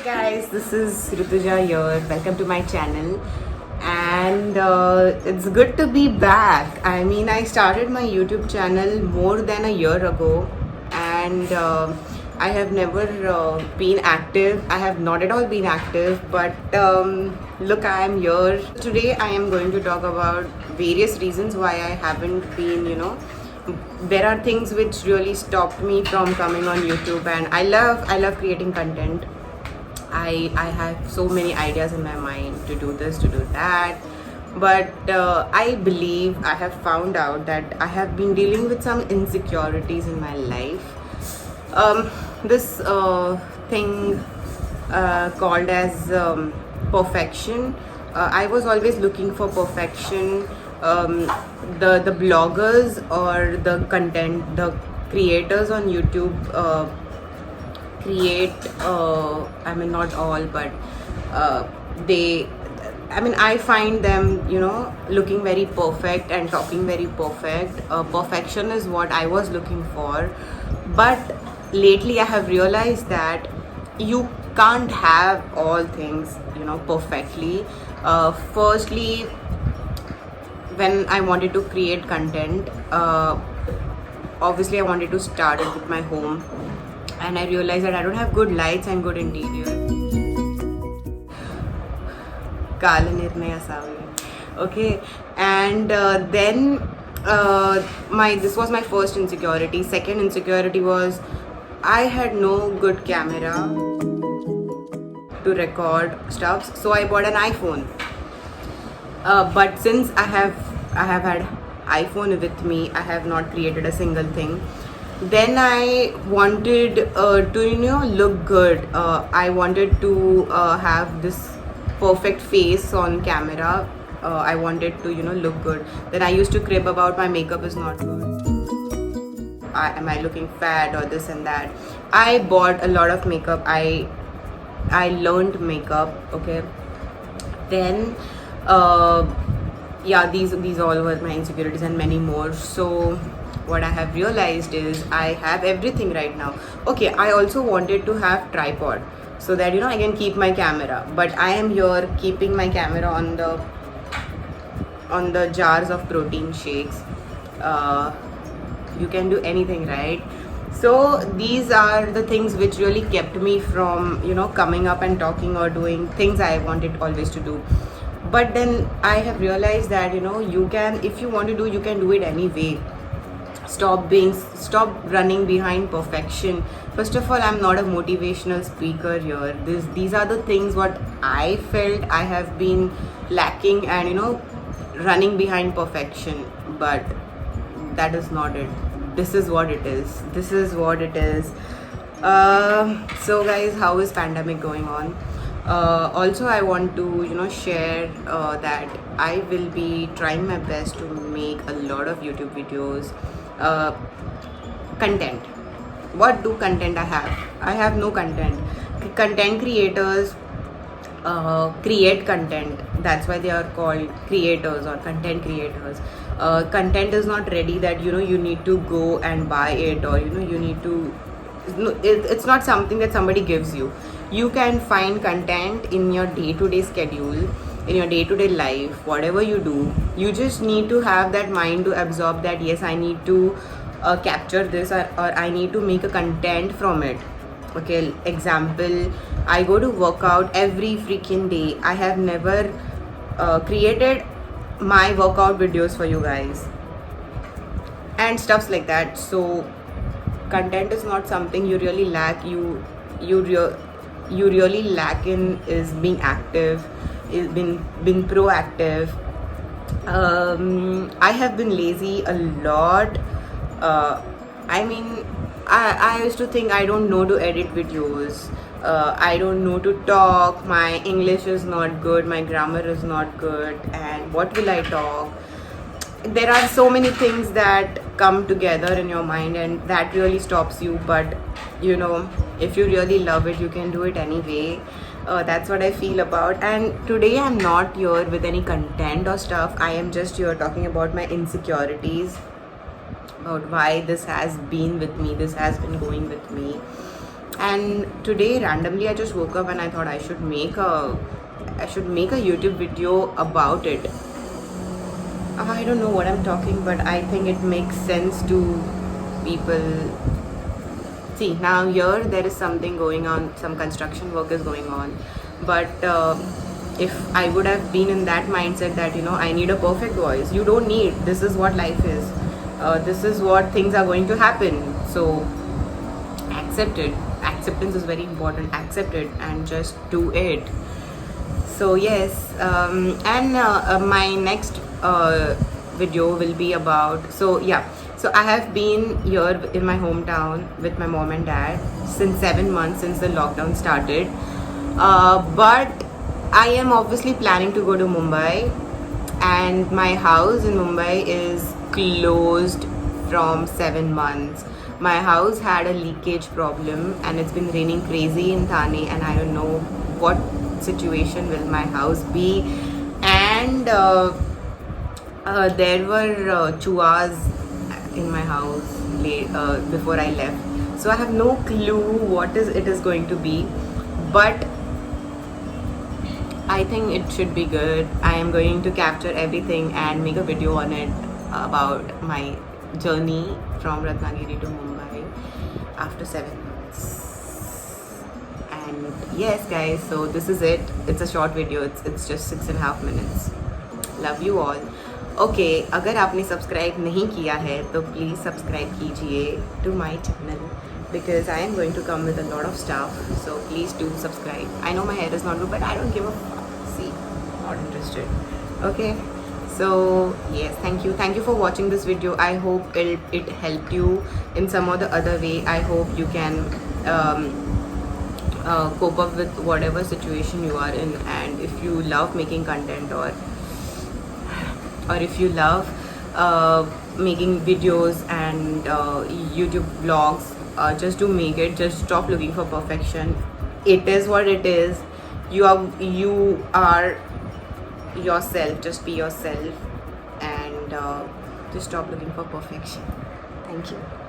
Guys, this is Rutuja here. Welcome to my channel, and it's good to be back. I mean, I started my YouTube channel more than a year ago, and I have never been active. I have not at all been active, but look, I am here today. I am going to talk about various reasons why I haven't been, there are things which really stopped me from coming on YouTube, and I love creating content. I have so many ideas in my mind to do this, to do that, but I believe I have found out that I have been dealing with some insecurities in my life. This thing called as perfection. I was always looking for perfection. The bloggers or the content, the creators on YouTube create. I mean, not all, but they. I mean, I find them, looking very perfect and talking very perfect. Perfection is what I was looking for, but lately I have realized that you can't have all things, perfectly. Firstly, when I wanted to create content, obviously I wanted to start it with my home, and I realized that I don't have good lights and good interior. Kala nirnay asawe. Okay, and then my this was my first insecurity. Second insecurity was I had no good camera to record stuff, so I bought an iPhone. But since I have had iPhone with me, I have not created a single thing. Then I wanted to look good. I wanted to have this perfect face on camera. I wanted to look good. Then I used to crib about my makeup is not good. Am I looking fat or this and that? I bought a lot of makeup. I learned makeup. Okay. Then yeah, these all were my insecurities and many more. So what I have realized is I have everything right now. Okay, I also wanted to have tripod so that I can keep my camera, but I am here keeping my camera on the jars of protein shakes. You can do anything, right? So these are the things which really kept me from coming up and talking or doing things I wanted always to do. But then I have realized that you can, if you want to do, you can do it anyway. Stop running behind perfection. First of all, I'm not a motivational speaker here. These are the things what I felt I have been lacking, and running behind perfection. But that is not it. This is what it is. So guys, how is pandemic going on? Also, I want to share that I will be trying my best to make a lot of YouTube videos. Content. What do content I have? I have no content. Content creators create content. That's why they are called creators or content creators. Content is not ready that you need to go and buy it, or you need to. No, it's not something that somebody gives you. You can find content in your day-to-day schedule, in your day-to-day life, whatever you do. You just need to have that mind to absorb that, yes, I need to capture this, or I need to make a content from it. Okay, example, I go to workout every freaking day. I have never created my workout videos for you guys and stuffs like that. So content is not something you really lack. You really lack in is being active, is being proactive. I have been lazy a lot. I mean, I used to think I don't know to edit videos. I don't know to talk. My English is not good. My grammar is not good. And what will I talk? There are so many things that come together in your mind, and that really stops you. But if you really love it, you can do it anyway. That's what I feel about. And today I'm not here with any content or stuff. I am just here talking about my insecurities, about why this has been with me, this has been going with me. And today randomly I just woke up and I thought I should make a YouTube video about it. I don't know what I'm talking, but I think it makes sense to people. See, now here there is something going on, some construction work is going on, but if I would have been in that mindset that I need a perfect voice, you don't need. This is what life is. This is what things are going to happen. So accept it. Acceptance is very important. Accept it and just do it. So yes, and my next video will be about. So yeah, so I have been here in my hometown with my mom and dad since 7 months, since the lockdown started. But I am obviously planning to go to Mumbai, and my house in Mumbai is closed from 7 months. My house had a leakage problem, and it's been raining crazy in Thane, and I don't know what situation will my house be. And there were chuas in my house before I left, so I have no clue what it is going to be, but I think it should be good. I am going to capture everything and make a video on it about my journey from Ratnagiri to Mumbai after 7 months. And yes guys, so this is it. It's a short video. It's just 6.5 minutes. Love you all. Okay, अगर आपने subscribe नहीं किया है तो please subscribe कीजिए to my channel, because I am going to come with a lot of stuff. So please do subscribe. I know my hair is not good, but I don't give a fuck. See, not interested. Okay. So yes, thank you for watching this video. I hope it helped you in some or the other way. I hope you can cope up with whatever situation you are in, and if you love making content, or if you love making videos and YouTube vlogs, just do make it. Just stop looking for perfection. It is what it is. You are yourself. Just be yourself, and just stop looking for perfection. Thank you.